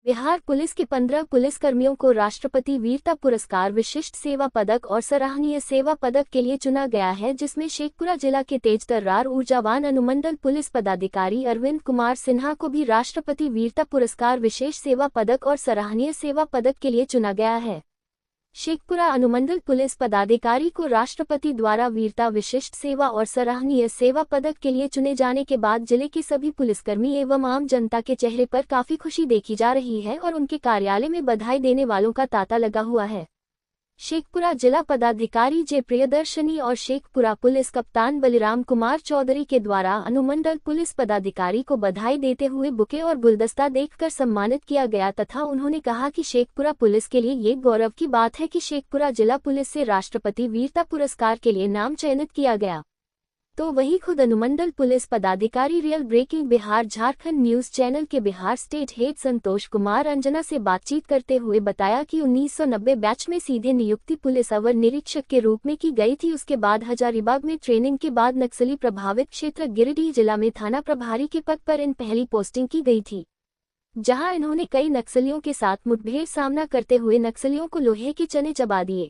Bihar police के 15 पुलिसकर्मियों को राष्ट्रपति वीरता पुरस्कार, विशिष्ट सेवा पदक और सराहनीय सेवा पदक के लिए चुना गया है, जिसमें शेखपुरा जिला के तेज-तर्रार ऊर्जावान अनुमंडल पुलिस पदाधिकारी अरविंद कुमार सिन्हा को भी राष्ट्रपति वीरता पुरस्कार, विशेष सेवा पदक और सराहनीय सेवा पदक के लिए चुना गया है। शेखपुरा अनुमंडल पुलिस पदाधिकारी को राष्ट्रपति द्वारा वीरता, विशिष्ट सेवा और सराहनीय सेवा पदक के लिए चुने जाने के बाद जिले के सभी पुलिसकर्मी एवं आम जनता के चेहरे पर काफी खुशी देखी जा रही है और उनके कार्यालय में बधाई देने वालों का तांता लगा हुआ है। शेखपुरा जिला पदाधिकारी जे प्रियदर्शनी और शेखपुरा पुलिस कप्तान बलिराम कुमार चौधरी के द्वारा अनुमंडल पुलिस पदाधिकारी को बधाई देते हुए बुके और गुलदस्ता देकर सम्मानित किया गया तथा उन्होंने कहा कि शेखपुरा पुलिस के लिए ये गौरव की बात है कि शेखपुरा जिला पुलिस से राष्ट्रपति वीरता पुरस्कार के लिए नाम चयनित किया गया। तो वही खुद अनुमंडल पुलिस पदाधिकारी real breaking Bihar Jharkhand news channel के बिहार स्टेट हेड संतोष कुमार अंजना से बातचीत करते हुए बताया कि 1990 बैच में सीधे नियुक्ति पुलिस अवर निरीक्षक के रूप में की गई थी। उसके बाद हजारीबाग में ट्रेनिंग के बाद नक्सली प्रभावित क्षेत्र गिरिडीह जिला में थाना प्रभारी के पद पर इन पहली पोस्टिंग की गई थी, जहां इन्होंने कई नक्सलियों के साथ मुठभेड़ सामना करते हुए नक्सलियों को लोहे के चने चबा दिए।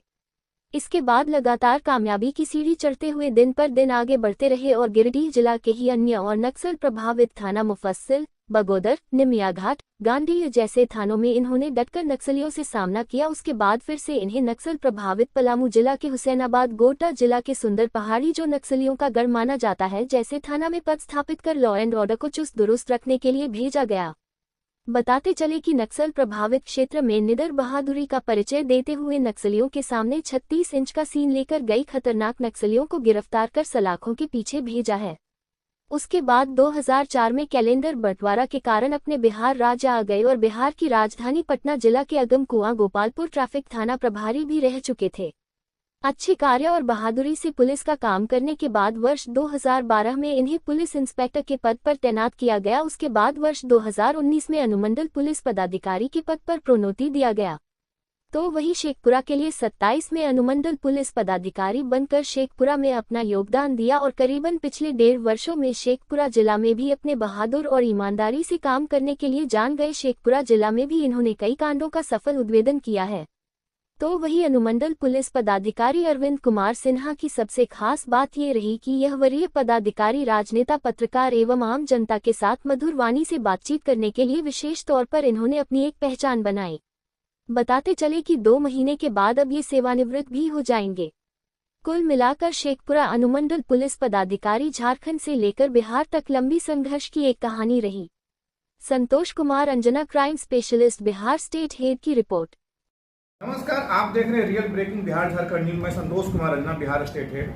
इसके बाद लगातार कामयाबी की सीढ़ी चढ़ते हुए दिन पर दिन आगे बढ़ते रहे और गिरिडीह जिला के ही अन्य और नक्सल प्रभावित थाना मुफस्सिल, बगोदर, निमियाघाट, गांडीह जैसे थानों में इन्होंने डटकर नक्सलियों से सामना किया। उसके बाद फिर से इन्हें नक्सल प्रभावित पलामू जिला के हुसैनाबाद, गोड्डा जिला के सुंदर पहाड़ी जो नक्सलियों का गढ़ माना जाता है, जैसे थाना में पद स्थापित कर लॉ एंड ऑर्डर को चुस्त दुरुस्त रखने के लिए भेजा गया। बताते चले कि नक्सल प्रभावित क्षेत्र में निडर बहादुरी का परिचय देते हुए नक्सलियों के सामने 36 इंच का सीन लेकर गई खतरनाक नक्सलियों को गिरफ्तार कर सलाखों के पीछे भेजा है। उसके बाद 2004 में कैलेंडर बंटवारा के कारण अपने बिहार राज्य आ गए और बिहार की राजधानी पटना जिला के अगमकुआं गोपालपुर ट्रैफिक थाना प्रभारी भी रह चुके थे। अच्छे कार्य और बहादुरी से पुलिस का काम करने के बाद वर्ष 2012 में इन्हें पुलिस इंस्पेक्टर के पद पर तैनात किया गया। उसके बाद वर्ष 2019 में अनुमंडल पुलिस पदाधिकारी के पद पर प्रोन्नति दिया गया। तो वही शेखपुरा के लिए 27 में अनुमंडल पुलिस पदाधिकारी बनकर शेखपुरा में अपना योगदान दिया और करीबन पिछले 1.5 वर्षों में शेखपुरा जिला में भी अपने बहादुर और ईमानदारी से काम करने के लिए जान गए। शेखपुरा जिला में भी इन्होंने कई कांडों का सफल उद्भेदन किया है। तो वही अनुमंडल पुलिस पदाधिकारी अरविंद कुमार सिन्हा की सबसे खास बात ये रही कि यह वरीय पदाधिकारी राजनेता, पत्रकार एवं आम जनता के साथ मधुर वाणी से बातचीत करने के लिए विशेष तौर पर इन्होंने अपनी एक पहचान बनाई। बताते चले कि 2 महीने के बाद अब ये सेवानिवृत्त भी हो जाएंगे। कुल मिलाकर शेखपुरा अनुमंडल पुलिस पदाधिकारी झारखंड से लेकर बिहार तक लंबी संघर्ष की एक कहानी रही। Santosh Kumar Anjana, crime specialist, Bihar state head की रिपोर्ट। नमस्कार, आप देख रहे हैं real breaking Bihar Jharkhand news में संतोष कुमार अंजना, बिहार स्टेट हेड।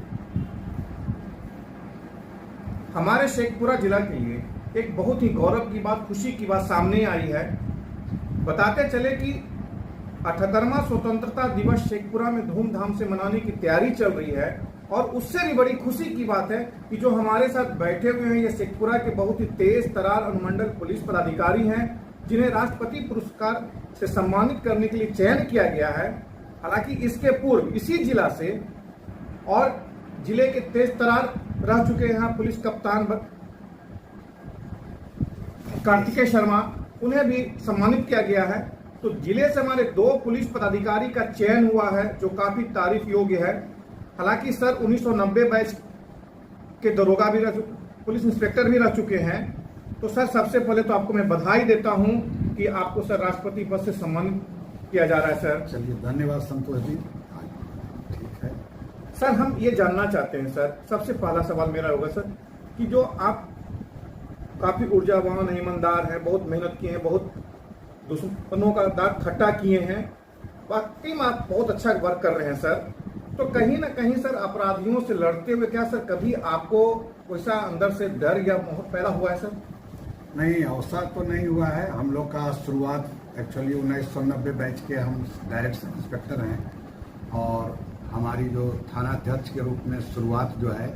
हमारे शेखपुरा जिला के लिए एक बहुत ही गौरव की बात, खुशी की बात सामने आई है। बताते चले कि 78वां स्वतंत्रता दिवस शेखपुरा में धूमधाम से मनाने की तैयारी चल रही है और उससे भी बड़ी खुशी की बात है कि जो हमारे साथ बैठे हुए हैं ये शेखपुरा के बहुत ही तेज तरार अनुमंडल पुलिस पदाधिकारी हैं, जिन्हें राष्ट्रपति पुरस्कार से सम्मानित करने के लिए चयन किया गया है। हालांकि इसके पूर्व इसी जिला से और जिले के तेज तरार रह चुके हैं पुलिस कप्तान कार्तिकेय शर्मा, उन्हें भी सम्मानित किया गया है। तो जिले से हमारे 2 पुलिस पदाधिकारी का चयन हुआ है, जो काफी तारीफ योग्य है। हालांकि सर 1990 बैच के दरोगा भी पुलिस इंस्पेक्टर भी रह चुके हैं। तो सर सबसे पहले तो आपको मैं बधाई देता हूं कि आपको सर राष्ट्रपति पद से सम्मानित किया जा रहा है। सर चलिए, धन्यवाद संतोष जी। ठीक है सर, हम ये जानना चाहते हैं सर, सबसे पहला सवाल मेरा होगा सर कि जो आप काफी ऊर्जावान, ईमानदार हैं, बहुत मेहनत किए हैं, बहुत दुश्मनों का दाग खट्टा किए हैं, वाकई में आप बहुत अच्छा वर्क कर रहे हैं सर। तो कहीं ना कहीं सर अपराधियों से लड़ते हुए क्या सर कभी आपको वैसा अंदर से डर या मोह पैदा हुआ है सर? नहीं, ऐसा तो नहीं हुआ है। हम लोग का शुरुआत एक्चुअली 1990 बैच के हम डायरेक्ट इंस्पेक्टर हैं और हमारी जो थाना अध्यक्ष के रूप में शुरुआत जो है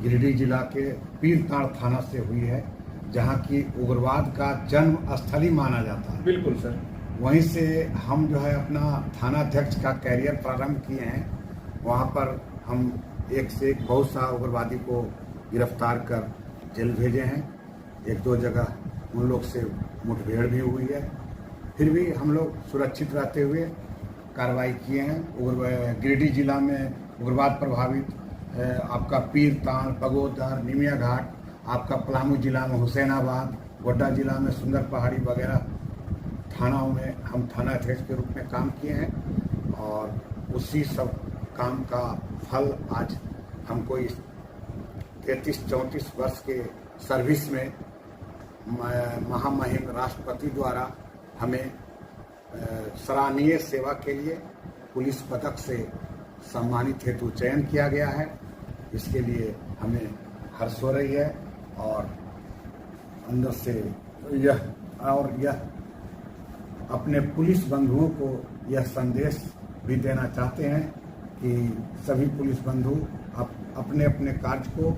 गिरिडीह जिला के पीरताड़ थाना से हुई है, जहां की उग्रवाद का जन्म स्थल ही माना जाता है। बिल्कुल सर। वहीं से हम जो है अपना थाना अध्यक्ष का कैरियर प्रारंभ किए हैं। वहां पर हम एक से एक बहुत सा उग्रवादी को गिरफ्तार कर जेल भेजे हैं। 1-2 जगह उन लोग से मुठभेड़ भी हुई है। फिर भी हम लोग सुरक्षित रहते हुए कार्रवाई किए हैं। गिरिडीह जिला में उग्रवाद प्रभावित आपका पीर ताल, बगोदर, निमिया घाट, आपका पलामू जिला में हुसैनाबाद, गोड्डा जिला में सुंदर पहाड़ी वगैरह थानाओं में हम थाना अध्यक्ष के रूप में काम किए हैं और उसी सब काम का फल आज हमको इस 33-34 वर्ष के सर्विस में महामहिम राष्ट्रपति द्वारा हमें सराहनीय सेवा के लिए पुलिस पदक से सम्मानित हेतु चयन किया गया है। इसके लिए हमें हर्ष हो रही है और अंदर से यह अपने पुलिस बंधुओं को यह संदेश भी देना चाहते हैं कि सभी पुलिस बंधु अपने अपने कार्य को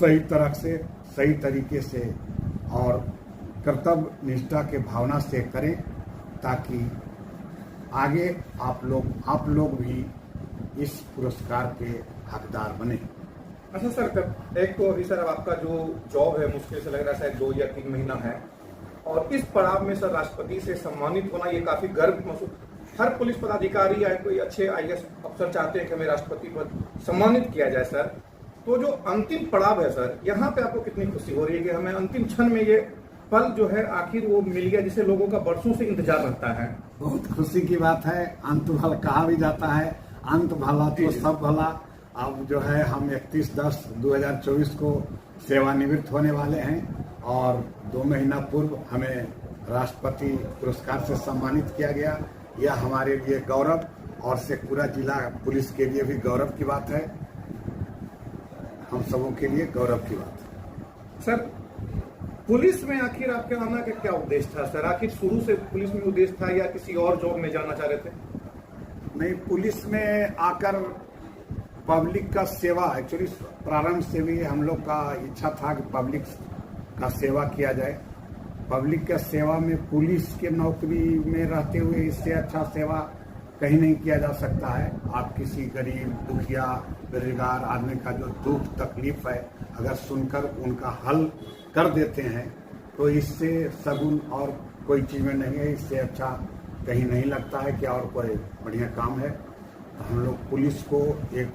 सही तरह से, सही तरीके से और कर्तव्य निष्ठा के भावना से करें ताकि आगे आप लोग भी इस पुरस्कार के हकदार बने। अच्छा सर, एक तो अभी सर आपका जो जॉब है मुश्किल से लग रहा है शायद 2 या 3 महीना है और इस पड़ाव में सर राष्ट्रपति से सम्मानित होना ये काफी गर्व महसूस, हर पुलिस पदाधिकारी या कोई अच्छे IAS अफसर चाहते हैं कि हमें राष्ट्रपति पर सम्मानित किया जाए सर। तो जो अंतिम पड़ाव है सर, यहाँ पे आपको कितनी खुशी हो रही है कि हमें अंतिम क्षण में ये पल जो है आखिर वो मिल गया जिसे लोगों का बरसों से इंतजार रहता है? बहुत खुशी की बात है। अंत भला कहा भी जाता है, अंत भला तो सब भला। अब जो है हम 31/10/2024 को सेवानिवृत्त होने वाले हैं और 2 महीना पूर्व हमें राष्ट्रपति पुरस्कार से सम्मानित किया गया। यह हमारे लिए गौरव और शेखपुरा जिला पुलिस के लिए भी गौरव की बात है, हम सबों के लिए गौरव की बात है। सर पुलिस में आखिर आपके आना का क्या उद्देश्य था सर? आखिर शुरू से पुलिस में उद्देश्य था या किसी और जॉब में जाना चाह रहे थे? नहीं, पुलिस में आकर पब्लिक का सेवा, एक्चुअली प्रारंभ से भी हम लोग का इच्छा था कि पब्लिक का सेवा किया जाए। पब्लिक का सेवा में पुलिस के नौकरी में रहते हुए इससे अच्छा सेवा कहीं नहीं किया जा सकता है। आप किसी गरीब, दुखिया, बेरोजगार आदमी का जो दुख तकलीफ है अगर सुनकर उनका हल कर देते हैं तो इससे सगुन और कोई चीज में नहीं है। इससे अच्छा कहीं नहीं लगता है कि और कोई बढ़िया काम है। तो हम लोग पुलिस को एक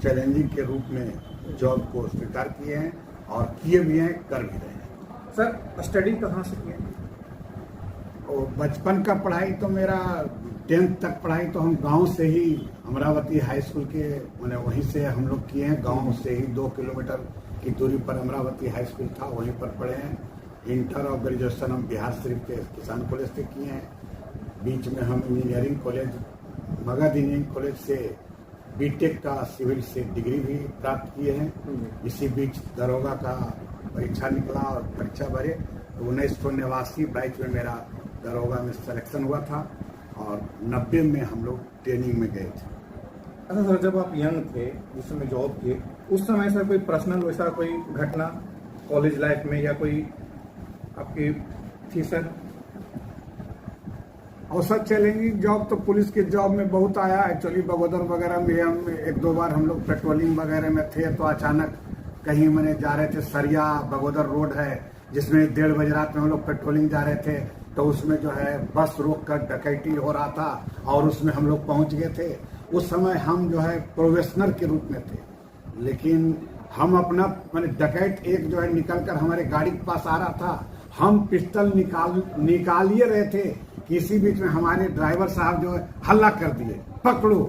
चैलेंजिंग के रूप में जॉब को स्वीकार किए हैं और किए भी हैं, कर भी रहे हैं। सर स्टडी कहाँ से किए? और बचपन का पढ़ाई तो मेरा 10th तक पढ़ाई तो हम गांव से ही अमरावती हाई स्कूल के मैंने वहीं से हम लोग किए हैं। गांव से ही 2 किलोमीटर की दूरी पर अमरावती हाई स्कूल था, वहीं पर पढ़े हैं। इंटर और ग्रेजुएशन हम बिहार शरीफ के किसान कॉलेज से किए हैं। बीच में हम engineering college, Magadh engineering college से बीटेक का सिविल से डिग्री भी प्राप्त किए हैं। इसी बीच दरोगा का परीक्षा निकला और परीक्षा भरे। 1989 बैच में मेरा दरोगा में सिलेक्शन हुआ था और 90 में हम लोग ट्रेनिंग में गए थे। अच्छा सर, जब आप यंग थे, जिस समय जॉब किए, उस समय सर कोई पर्सनल वैसा कोई घटना कॉलेज लाइफ में या कोई आपकी थी सर? और सर चैलेंजिंग जॉब तो पुलिस के जॉब में बहुत आया। एक्चुअली बगोदर वगैरह में हम 1-2 बार हम लोग पेट्रोलिंग वगैरह में थे तो अचानक कहीं मैंने जा रहे थे, सरिया बगोदर रोड है जिसमें 1:30 बजे रात में हम लोग पेट्रोलिंग जा रहे थे तो उसमें जो है बस रोक कर डकैती हो रहा था और उसमें हम लोग पहुंच गए थे। उस समय हम जो है प्रोबेशनर के रूप में थे, लेकिन हम अपना मैंने डकैत एक जो है निकल कर हमारे गाड़ी के पास आ रहा था, हम पिस्टल निकालिए रहे थे कि इसी बीच में हमारे ड्राइवर साहब जो है हल्ला कर दिए, पकड़ो।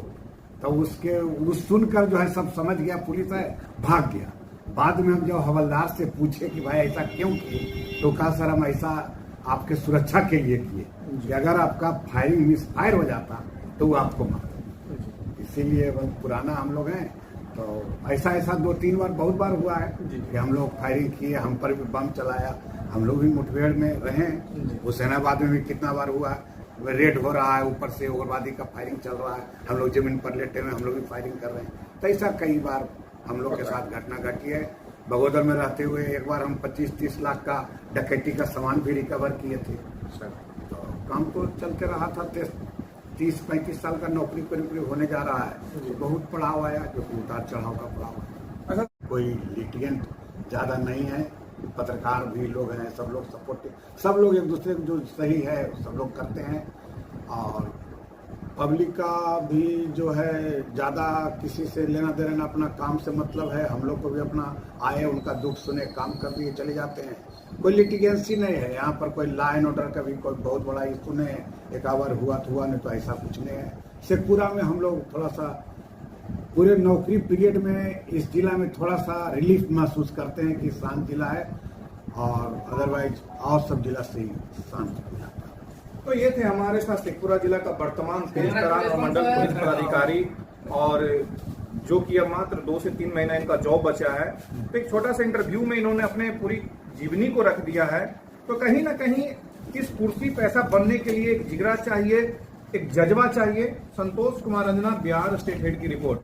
तो उस सुनकर जो है सब समझ गया पुलिस है, भाग गया। बाद में हम जब हवलदार से पूछे कि भाई ऐसा क्यों किए, तो कहा सर हम ऐसा आपके सुरक्षा के लिए किए कि अगर आपका फायरिंग मिसफायर हो जाता तो वो आपको मारते। इसीलिए बहुत पुराना हम लोग हैं, तो ऐसा 2-3 बार बहुत बार हुआ है कि हम लोग फायरिंग किए, हम पर भी बम चलाया, हम लोग भी मुठभेड़ में रहे। हुसैनाबाद में भी कितना बार हुआ, रेड हो रहा है, ऊपर से उग्रवादी का फायरिंग चल रहा है, हम लोग जमीन पर लेटे हुए हम लोग भी फायरिंग कर रहे हैं। तो ऐसा कई बार हम लोग के साथ घटना घटी है। बगोदर में रहते हुए एक बार हम 25-30 लाख का डकैती का सामान भी रिकवर किए थे। तो काम तो चलते रहा था। 30-35 साल का नौकरी करीब होने जा रहा है, तो बहुत पड़ाव आया, जो कि उतार चढ़ाव का पड़ाव है। कोई लिटिगेंट ज़्यादा नहीं है, पत्रकार भी लोग हैं, सब लोग सपोर्टिव, सब लोग एक दूसरे को जो सही है सब लोग करते हैं। और पब्लिक का भी जो है ज़्यादा किसी से लेना देना, अपना काम से मतलब है। हम लोग को भी अपना आए, उनका दुख सुने, काम कर दिए चले जाते हैं। कोई लिटिगेंसी नहीं है यहाँ पर, कोई लॉ एंड ऑर्डर का भी कोई बहुत बड़ा इशू नहीं है। एक आवर हुआ तो हुआ, नहीं तो ऐसा कुछ नहीं है। शेखपुरा में हम लोग थोड़ा सा पूरे नौकरी पीरियड में इस जिला में थोड़ा सा रिलीफ महसूस करते हैं कि शांत जिला है, और अदरवाइज और सब जिला से ही शांत जिला। तो ये थे हमारे साथ शेखपुरा जिला का वर्तमान तेज तर्रार और मंडल पुलिस पदाधिकारी, और जो कि अब मात्र 2 से 3 महीना इनका जॉब बचा है। तो एक छोटा सा इंटरव्यू में इन्होंने अपने पूरी जीवनी को रख दिया है। तो कहीं ना कहीं इस कुर्सी पे ऐसा बनने के लिए एक जिगरा चाहिए, एक जज्बा चाहिए। संतोष कुमार रंजना, बिहार स्टेट हेड की रिपोर्ट।